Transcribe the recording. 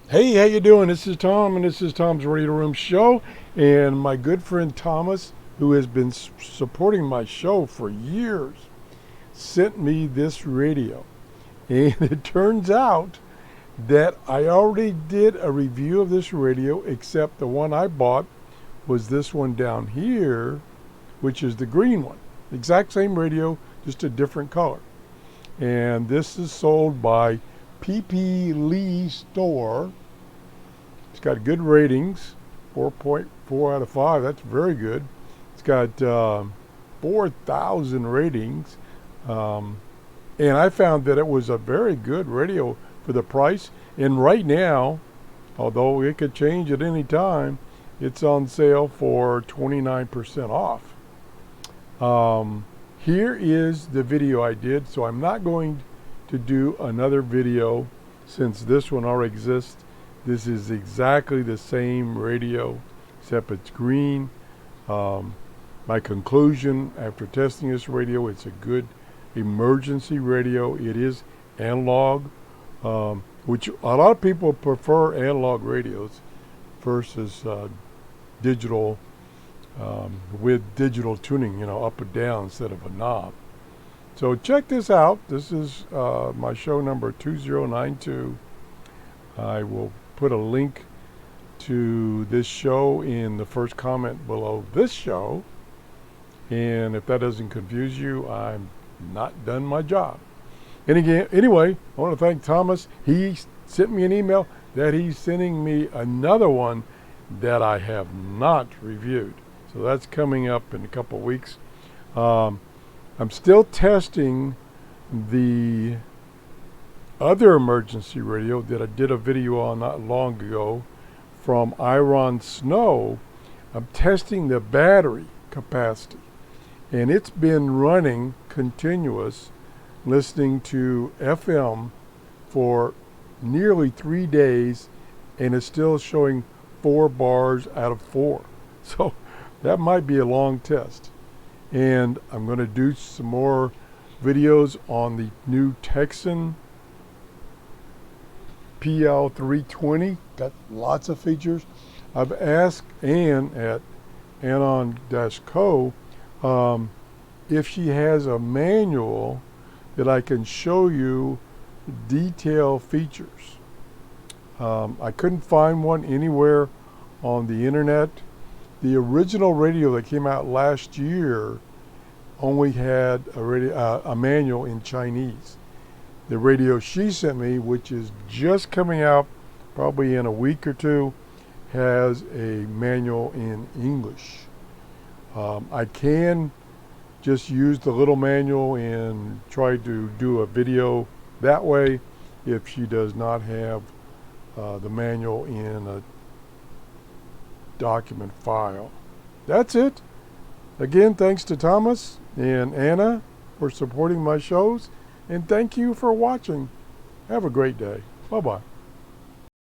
Hey, how you doing? This is Tom, and this is Tom's Radio Room Show. And my good friend Thomas, who has been supporting my show for years, sent me this radio. And it turns out that I already did a review of this radio, except the one I bought was this one down here, which is the green one. Exact same radio, just a different color. And this is sold by PP Lee Store. It's got good ratings, 4.4 out of 5. That's very good. It's got 4,000 ratings. And I found that it was a very good radio for the price. And right now, although it could change at any time, it's on sale for 29% off. Here is the video I did. So I'm not going to do another video since this one already exists. This is exactly the same radio, except it's green. My conclusion after testing this radio, it's a good emergency radio. It is analog, which a lot of people prefer analog radios versus digital, with digital tuning, up and down instead of a knob. So check this out. This is my show number 2092. I will put a link to this show in the first comment below this show. And if that doesn't confuse you, I'm not done my job. And again, anyway, I want to thank Thomas. He sent me an email that he's sending me another one that I have not reviewed. So that's coming up in a couple weeks. I'm still testing the other emergency radio that I did a video on not long ago from Iron Snow. I'm testing the battery capacity, and it's been running continuous, listening to FM for nearly 3 days, and it's still showing 4 bars out of 4. So that might be a long test. And I'm going to do some more videos on the new Texan PL320. Got lots of features. I've asked Ann at Anon-Co if she has a manual that I can show you detailed features. I couldn't find one anywhere on the internet. The original radio that came out last year only had a manual in Chinese. The radio she sent me, which is just coming out probably in a week or two, has a manual in English. I can just use the little manual and try to do a video that way if she does not have the manual in a document file. That's it. Again, thanks to Thomas and Anna for supporting my shows, and thank you for watching. Have a great day. Bye-bye.